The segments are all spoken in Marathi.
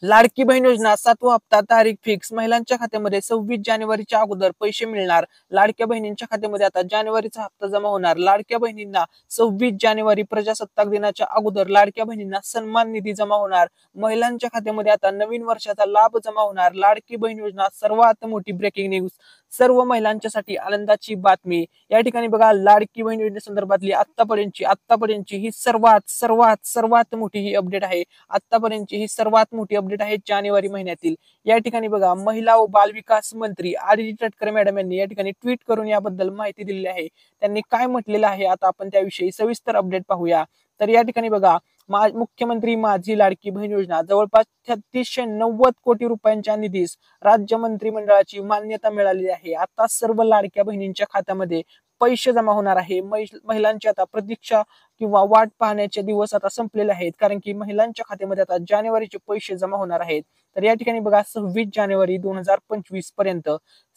लाडकी बहीण योजना 7वा हप्ता तारीख फिक्स. महिलांच्या खात्यामध्ये 26 जानेवारीच्या अगोदर पैसे मिळणार. लाडक्या बहिणींच्या खात्यामध्ये आता जानेवारीचा हप्ता जमा होणार. लाडक्या बहिणींना 26 जानेवारी प्रजासत्ताक दिनाच्या अगोदर लाडक्या बहिणींना सन्मान निधी जमा होणार. महिलांच्या खात्यामध्ये आता नवीन वर्षाचा लाभ जमा होणार. लाडकी बहीण योजना सर्वात मोठी ब्रेकिंग न्यूज. सर्व महिलांच्यासाठी आनंदाची बातमी. या ठिकाणी बघा, लाडकी बहीण योजनेसंदर्भातली आत्तापर्यंतची ही सर्वात सर्वात सर्वात मोठी ही अपडेट आहे. आतापर्यंतची ही सर्वात मोठी अपडेट आहे जानेवारी महिन्यातील. या ठिकाणी बघा, महिला व बाल विकास मंत्री आदिती तटकरे मॅडम यांनी या ठिकाणी ट्विट करून याबद्दल माहिती दिलेली आहे. त्यांनी काय म्हटलेलं आहे आता आपण त्याविषयी सविस्तर अपडेट पाहूया. तर या ठिकाणी बघा, मुख्यमंत्री माझी लाडकी बहीण योजना जवळपास 3690 कोटी रुपयांच्या निधीस राज्य मंत्रिमंडळाची मान्यता मिळाली आहे. आता सर्व लाडक्या बहिणींच्या खात्यामध्ये पैसे जमा होणार आहे. महिलांची आता प्रतीक्षा किंवा वाट पाहण्याचे दिवस आता संपलेले आहेत, कारण की महिलांच्या खात्यामध्ये आता जानेवारीचे पैसे जमा होणार आहेत. तर या ठिकाणी बघा, 26 जानेवारी 2025 पर्यंत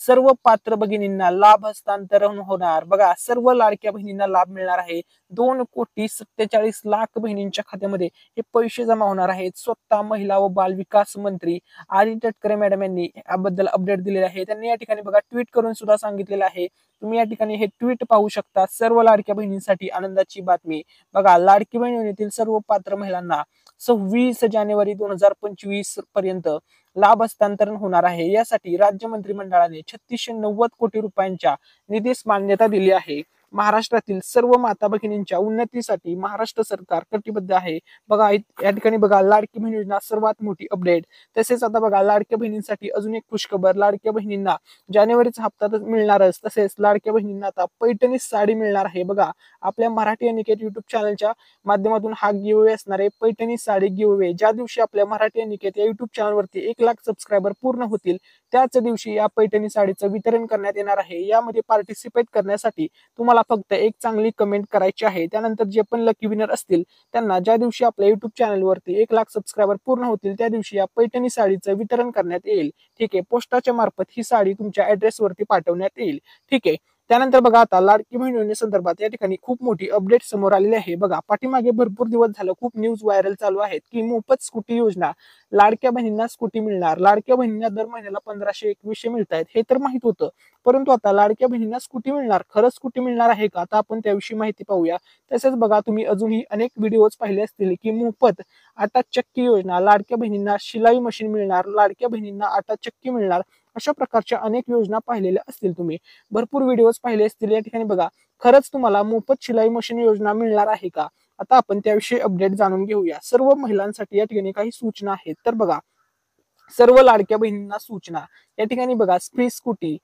सर्व पात्र भगिनींना लाभ हस्तांतरण होणार. बघा, सर्व लाडक्या बहिणींना लाभ मिळणार आहे. 2,47,00,000 बहिणींच्या खात्यामध्ये हे पैसे जमा होणार आहेत. स्वतः महिला व बाल विकास मंत्री आदिती तटकरे मॅडम यांनी याबद्दल अपडेट दिलेले आहे. त्यांनी या ठिकाणी बघा ट्विट करून सुद्धा सांगितलेलं आहे. तुम्ही या ठिकाणी हे ट्विट पाहू शकता. सर्व लाडक्या बहिणींसाठी आनंदाची बातमी. बघा, लाडकी बहीण योजनेतील सर्व पात्र महिलांना 26 जानेवारी 2025 पर्यंत लाभ हस्तांतरण होणार आहे. यासाठी राज्य मंत्रिमंडळाने 3690 कोटी रुपयांच्या निधीस मान्यता दिली आहे. महाराष्ट्रातील सर्व माता भगिनींच्या उन्नतीसाठी महाराष्ट्र सरकार कटिबद्ध आहे. बघा, या ठिकाणी बघा, लाडकी बहीण योजना सर्वात मोठी अपडेट. तसेच आता बघा, लाडक्या बहिणींसाठी अजून एक खुशखबर. लाडक्या बहिणींना जानेवारीचा हप्ता तर मिळणारच, तसेच लाडक्या बहिणींना आता पैठणी साडी मिळणार आहे. बघा, आपल्या मराठी अनिकेत युट्यूब चॅनलच्या माध्यमातून हा गिव्हअवे असणार आहे, पैठणी साडी गिव्हअवे. ज्या दिवशी आपल्या मराठी अनिकेत या युट्यूब चॅनलवरती 1,00,000 सबस्क्रायबर पूर्ण होतील, त्याच दिवशी या पैठणी साडीचं वितरण करण्यात येणार आहे. यामध्ये पार्टिसिपेट करण्यासाठी तुम्हाला फक्त एक चांगली कमेंट करायची आहे. त्यानंतर जे पण लकी विनर असतील त्यांना ज्या दिवशी आपल्या युट्यूब चॅनलवरती 1,00,000 सबस्क्रायबर पूर्ण होतील त्या दिवशी या पैठणी साडीचं वितरण करण्यात येईल. ठीक आहे, पोस्टाच्या मार्फत ही साडी तुमच्या ऍड्रेसवरती पाठवण्यात येईल. ठीक आहे. त्यानंतर बघा, आता लाडकी बहीण योजनेसंदर्भात या ठिकाणी खूप मोठी अपडेट समोर आलेली आहे. बघा, पाठीमागे भरपूर दिवस झालं खूप न्यूज व्हायरल चालू आहेत की मोफत स्कूटी योजना, लाडक्या बहिणींना स्कूटी मिळणार. लाडक्या बहिणींना दर महिन्याला 1500-2100 मिळत आहेत, हे तर माहित होतं. परंतु आता लाडक्या बहिणींना स्कूटी मिळणार. खरंच स्कूटी मिळणार आहे का? आता आपण त्याविषयी माहिती पाहूया. तसेच बघा, तुम्ही अजूनही अनेक व्हिडिओज पाहिले असतील की मोफत आटा चक्की योजना, लाडक्या बहिणींना शिलाई मशीन मिळणार, लाडक्या बहिणींना आटा चक्की मिळणार. अशा प्रकारच्या अनेक योजना पाहिलेल्या असतील तुम्ही, भरपूर व्हिडिओज पाहिले असतील. या ठिकाणी बघा, खरंच तुम्हाला मोफत शिलाई मशीन योजना मिळणार आहे का? आता आपण त्याविषयी अपडेट जाणून घेऊया. सर्व महिलांसाठी या ठिकाणी काही सूचना आहेत. तर बघा, सर्व लाडक्या बहिणींना सूचना. या ठिकाणी बघा, फ्री स्कूटी,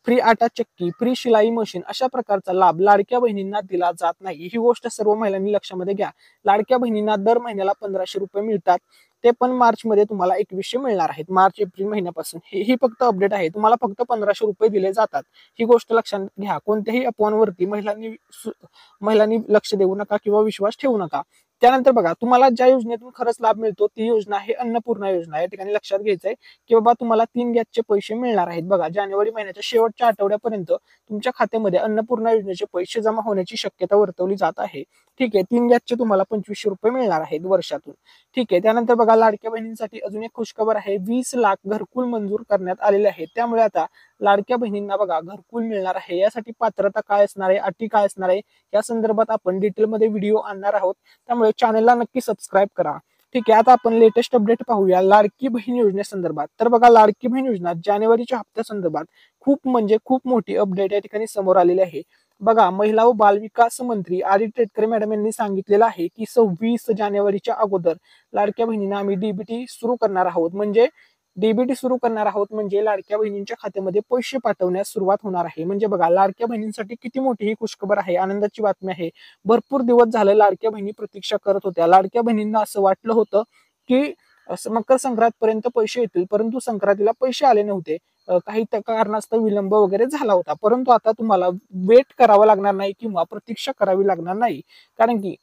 फ्री आटा चक्की, फ्री शिलाई मशीन अशा प्रकारचा लाभ लाडक्या बहिणींना दिला जात नाही. ही गोष्ट सर्व महिलांनी लक्षामध्ये घ्या. लाडक्या बहिणींना दर महिन्याला 1500 रुपये मिळतात, ते पण मार्च मध्ये तुम्हाला 2100 मिळणार आहेत. मार्च एप्रिल महिन्यापासून ही फक्त अपडेट आहे. तुम्हाला फक्त 1500 रुपये दिले जातात. ही गोष्ट लक्षात घ्या. कोणत्याही अफवांवरती महिलांनी लक्ष देऊ नका किंवा विश्वास ठेवू नका. त्यानंतर बघा, तुम्हाला ज्या योजनेतून खरंच लाभ मिळतो ती योजना आहे अन्नपूर्णा योजना. या ठिकाणी लक्षात घ्यायचंय की बाबा, तुम्हाला 3 गॅसचे पैसे मिळणार आहेत. बघा, जानेवारी महिन्याच्या शेवटच्या आठवड्यापर्यंत तुमच्या खात्यामध्ये अन्नपूर्णा योजनेचे पैसे जमा होण्याची शक्यता वर्तवली जात आहे. ठीक आहे, 3 गॅसचे तुम्हाला 2500 रुपये मिळणार आहेत वर्षातून. ठीक आहे. त्यानंतर बघा, लाडक्या बहिणींसाठी अजून एक खुशखबर आहे. 20 लाख घरकुल मंजूर करण्यात आलेले आहेत. त्यामुळे आता लाडक्या बहिणींना बघा घरकुल मिळणार आहे. यासाठी पात्रता काय असणार आहे, अटी काय असणार आहे, या संदर्भात आपण डिटेलमध्ये व्हिडिओ आणणार आहोत. त्यामुळे चॅनलला नक्की सबस्क्राईब करा. ठीक आहे. आता आपण लेटेस्ट अपडेट पाहूया लाडकी बहीण योजनेसंदर्भात. तर बघा, लाडकी बहीण योजना जानेवारीच्या हप्त्यासंदर्भात खूप म्हणजे खूप मोठी अपडेट या ठिकाणी समोर आलेली आहे. बघा, महिला व बाल विकास मंत्री आदिती तटकरे मॅडम यांनी सांगितलेलं आहे की 26 जानेवारीच्या अगोदर लाडक्या बहिणींना आम्ही डीबीटी सुरू करणार आहोत. म्हणजे डीबीटी सुरू करणार आहोत म्हणजे लाडक्या बहिणींच्या खात्यामध्ये पैसे पाठवण्यास सुरुवात होणार आहे. म्हणजे बघा, लाडक्या बहिणींसाठी किती मोठी ही खुशखबर आहे, आनंदाची बातमी आहे. भरपूर दिवस झाले लाडक्या बहिणी प्रतीक्षा करत होत्या. लाडक्या बहिणींना असं वाटलं होतं की मकर संक्रांत पर्यंत पैसे येतील, परंतु संक्रांतीला पैसे आले नव्हते. काही कारणास्तव विलंब वगैरे झाला होता. परंतु आता तुम्हाला वेट करावा लागणार नाही किंवा प्रतीक्षा करावी लागणार नाही, कारण की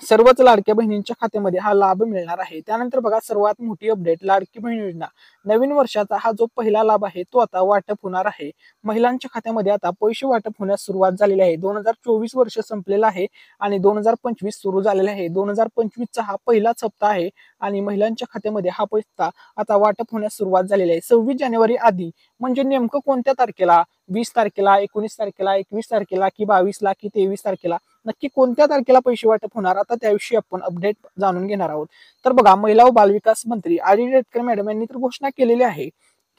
सर्वच लाडक्या बहिणींच्या खात्यामध्ये हा लाभ मिळणार आहे। त्यानंतर बघा सर्वात मोठी अपडेट, लाडकी बहीण योजना नवीन वर्षाचा हा जो पहिला लाभ आहे तो आता वाटप होणार आहे। महिलांच्या खात्यामध्ये आता पैसे वाटप होण्यास सुरुवात झालेली आहे। 2024 वर्ष संपलेलं आहे आणि 2025 सुरू झालेलं आहे। 2025चा हा पहिलाच हप्ता आहे आणि महिलांच्या खात्यामध्ये हा पैसा आता वाटप होण्यास सुरुवात झालेली आहे। 26 जानेवारी आधी म्हणजे नेमकं कोणत्या तारखेला, 20 तारखेला, 19 तारखेला, 21 तारखेला की 22ला की 23 तारखेला, नक्की कोणत्या तारखेला पैसे वाटप होणार आता त्याविषयी आपण अपडेट जाणून घेणार आहोत। तर बघा महिला व बालविकास मंत्री आदिती तटकरे मॅडम यांनी तर घोषणा केलेली आहे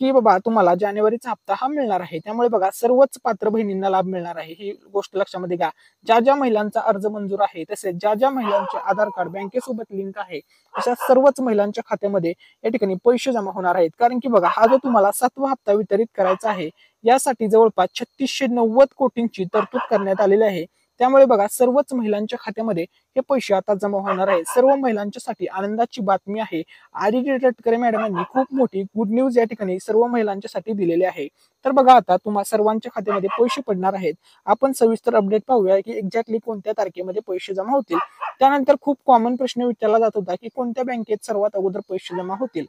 की बाबा तुम्हाला जानेवारीचा हप्ता हा मिळणार आहे। त्यामुळे बघा सर्वच पात्र बहिणींना लाभ मिळणार आहे, ही गोष्ट लक्षामध्ये घ्या। ज्या ज्या महिलांचा अर्ज मंजूर आहे तसेच ज्या ज्या महिलांचे आधार कार्ड बँकेसोबत लिंक आहे अशा सर्वच महिलांच्या खात्यामध्ये या ठिकाणी पैसे जमा होणार आहेत। कारण की बघा हा जो तुम्हाला 7वा हप्ता वितरित करायचा आहे यासाठी जवळपास 3690 कोटींची तरतूद करण्यात आलेली आहे। त्यामुळे बघा सर्वच महिलांच्या खात्यामध्ये हे पैसे आता जमा होणार आहेत। सर्व महिलांच्यासाठी आनंदाची बातमी आहे। आदिती तटकरे मॅडम यांनी खूप मोठी गुड न्यूज या ठिकाणी सर्व महिलांच्यासाठी दिलेली आहे। तर बघा आता तुम्हा सर्वांच्या खात्यामध्ये पैसे पडणार आहेत। आपण सविस्तर अपडेट पाहूया की एक्झॅक्टली कोणत्या तारखेमध्ये पैसे जमा होतील। त्यानंतर खूप कॉमन प्रश्न विचारला जात होता की कोणत्या बँकेत सर्वात अगोदर पैसे जमा होतील।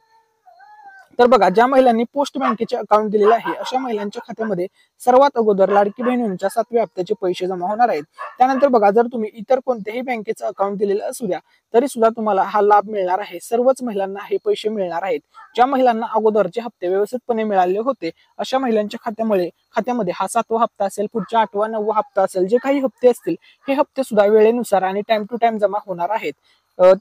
तर बघा ज्या महिलांनी पोस्ट बँकेचे अकाउंट दिलेले आहे अशा महिलांच्या खात्यामध्ये सर्वात अगोदर लाडकी बहिणींच्या 7व्या हप्त्याचे पैसे जमा होणार आहेत। त्यानंतर बघा जर तुम्ही इतर कोणत्याही बँकेचं अकाउंट दिलेलं असू द्या तरी सुद्धा तुम्हाला हा लाभ मिळणार आहे। सर्वच महिलांना हे पैसे मिळणार आहेत। ज्या महिलांना अगोदरचे हप्ते व्यवस्थितपणे मिळाले होते अशा महिलांच्या खात्यामध्ये हा 7वा हप्ता असेल, पुढचा 8वा 9वा हप्ता असेल, जे काही हप्ते असतील हे हप्ते सुद्धा वेळेनुसार आणि टाइम टू टाइम जमा होणार आहेत।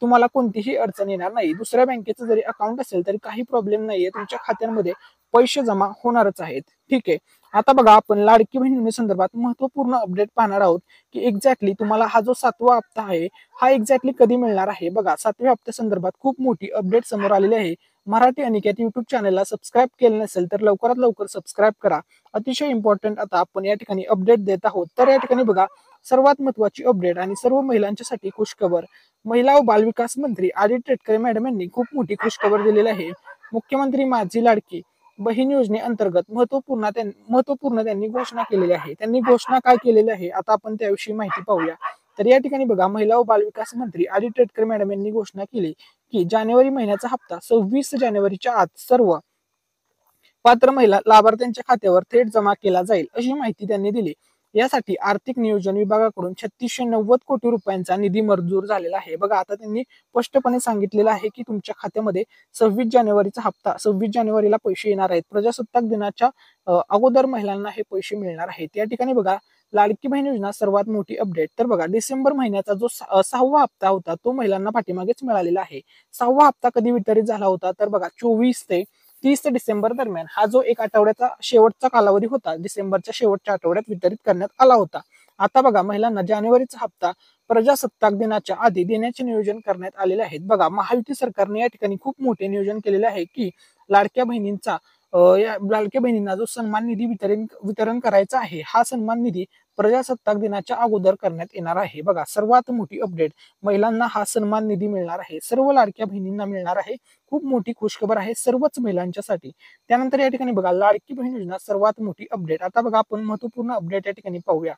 तुम्हाला कोणतीही अडचण येणार नाही। दुसऱ्या बँकेचं जरी अकाउंट असेल तरी काही प्रॉब्लेम नाहीये, तुमच्या खात्यांमध्ये पैसे जमा होणारच आहेत। ठीक आहे, आता बघा आपण लाडकी बहिणी संदर्भात महत्वपूर्ण अपडेट पाहणार आहोत की एक्झॅक्टली तुम्हाला हा जो 7वा हप्ता आहे हा एक्झॅक्टली कधी मिळणार आहे। बघा 7व्या हप्त्या संदर्भात खूप मोठी अपडेट समोर आलेली आहे। मराठी अनिकेत युट्यूब चॅनलला सबस्क्राईब केलं नसेल तर लवकरात लवकर सबस्क्राईब करा। अतिशय इम्पॉर्टंट आता आपण या ठिकाणी अपडेट देत आहोत। तर या ठिकाणी बघा सर्वात महत्वाची अपडेट आणि सर्व महिलांच्यासाठी खुशखबर, महिला व बालविकास मंत्री आदिती तटकरे मॅडम यांनी खूप मोठी खुशखबर दिलेली आहे। मुख्यमंत्री माझी लाडकी बहीण योजनेअंतर्गत महत्वपूर्ण त्यांनी घोषणा केलेली आहे। त्यांनी घोषणा काय केलेली आहे आता आपण त्याविषयी माहिती पाहूया। तर या ठिकाणी बघा महिला व बालविकास मंत्री आदिती तटकरे मॅडम यांनी घोषणा केली की जानेवारी महिन्याचा हप्ता 26 जानेवारीच्या आत सर्व पात्र महिला लाभार्थ्यांच्या खात्यावर थेट जमा केला जाईल अशी माहिती त्यांनी दिली। यासाठी आर्थिक नियोजन विभागाकडून 3690 कोटी रुपयांचा निधी मंजूर झालेला आहे। बघा आता त्यांनी स्पष्टपणे सांगितलेलं आहे की तुमच्या खात्यामध्ये 26 जानेवारीचा हप्ता 26 जानेवारीला पैसे येणार आहेत। प्रजासत्ताक दिनाच्या अगोदर महिलांना हे पैसे मिळणार आहेत। या ठिकाणी बघा लाडकी बहीण योजना सर्वात मोठी अपडेट, तर बघा डिसेंबर महिन्याचा जो 6वा हप्ता होता तो महिलांना पाठीमागेच मिळालेला आहे। 6वा हप्ता कधी वितरित झाला होता तर बघा 24 ते 30 डिसेंबर दरम्यान हा जो एक आठवड्याचा शेवटचा कालावधी होता डिसेंबरच्या शेवटच्या आठवड्यात वितरित करण्यात आला होता। आता बघा महिलांना जानेवारीचा हप्ता प्रजासत्ताक दिनाच्या आधी देण्याचे नियोजन करण्यात आलेले आहेत। बघा महायुती सरकारने या ठिकाणी खूप मोठे नियोजन केलेले आहे की लाडक्या बहिणींना जो सन्मान निधी वितरण करायचा आहे हा सन्मान निधी प्रजासत्ताक दिनाच्या अगोदर करण्यात येणार आहे। बघा सर्वात मोठी अपडेट, महिलांना हा सन्मान निधी मिळणार आहे, सर्व लाडक्या बहिणींना मिळणार आहे। खूप मोठी खुशखबर आहे सर्वच महिलांच्यासाठी। त्यानंतर या ठिकाणी बघा लाडकी बहीण योजना सर्वात मोठी अपडेट, आता बघा आपण महत्वपूर्ण अपडेट या ठिकाणी पाहूया।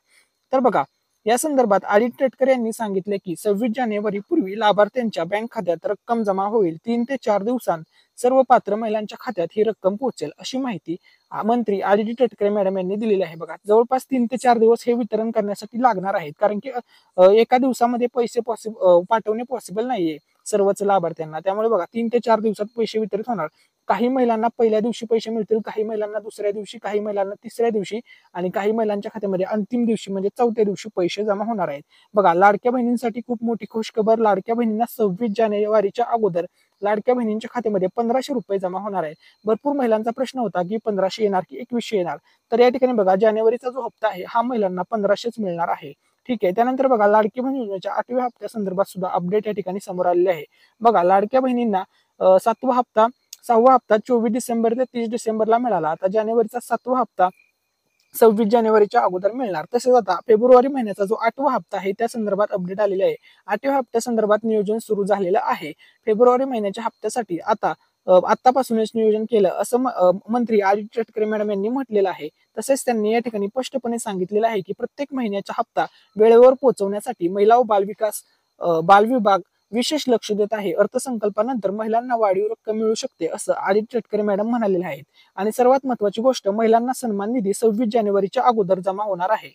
तर बघा या संदर्भात आदिती तटकरे यांनी सांगितले की 26 जानेवारी पूर्वी लाभार्थ्यांच्या बँक खात्यात रक्कम जमा होईल। 3 ते 4 दिवसांत सर्व पात्र महिलांच्या खात्यात ही रक्कम पोहोचेल अशी माहिती मंत्री आदिती तटकरे मॅडम यांनी दिलेली आहे। बघा जवळपास 3 ते 4 दिवस हे वितरण करण्यासाठी लागणार आहेत, कारण की एका दिवसामध्ये पैसे पाठवणे पॉसिबल नाहीये सर्वच लाभार्थ्यांना। त्यामुळे बघा 3 ते 4 दिवसात पैसे वितरित होणार। काही महिलांना पहिल्या दिवशी पैसे मिळतील, काही महिलांना दुसऱ्या दिवशी, काही महिलांना तिसऱ्या दिवशी आणि काही महिलांच्या खात्यामध्ये अंतिम दिवशी म्हणजे 4थ्या दिवशी पैसे जमा होणार आहेत। बघा लाडक्या बहिणींसाठी खूप मोठी खुशखबर, लाडक्या बहिणींना 26 जानेवारीच्या अगोदर लाडक्या बहिणींच्या खात्यामध्ये 1500 रुपये जमा होणार आहे। भरपूर महिलांचा प्रश्न होता की 1500 येणार की 2100 येणार, तर या ठिकाणी बघा जानेवारीचा जो हप्ता आहे हा महिलांना 1500च मिळणार आहे। ठीक आहे, त्यानंतर बघा लाडकी बहीण योजनेच्या 8व्या हप्त्या संदर्भात सुद्धा अपडेट या ठिकाणी समोर आलेले आहे। बघा लाडक्या बहिणींना 6वा हप्ता 24 डिसेंबर ते 30 डिसेंबरला मिळाला। आता जानेवारीचा 7वा हप्ता 26 जानेवारीच्या अगोदर मिळणार। तसेच आता फेब्रुवारी महिन्याचा जो 8वा हप्ता आहे त्या संदर्भात अपडेट आलेले आहे। 8व्या हप्त्या संदर्भात नियोजन सुरू झालेलं आहे। फेब्रुवारी महिन्याच्या हप्त्यासाठी आतापासूनच नियोजन केलं असं मंत्री आदिती तटकरे मॅडम यांनी म्हटलेलं आहे। तसेच त्यांनी या ठिकाणी स्पष्टपणे सांगितलेलं आहे की प्रत्येक महिन्याचा हप्ता वेळेवर पोहोचवण्यासाठी महिला व बालविकास बाल विभाग विशेष लक्ष देत आहे. अर्थसंकल्पानंतर महिलांना वाढीव रक्कम मिळू शकते असं आदित्य तटकरे मॅडम म्हणालेले आहेत. आणि सर्वात महत्वाची गोष्ट, महिलांना सन्मान निधी 26 जानेवारीच्या अगोदर जमा होणार आहे.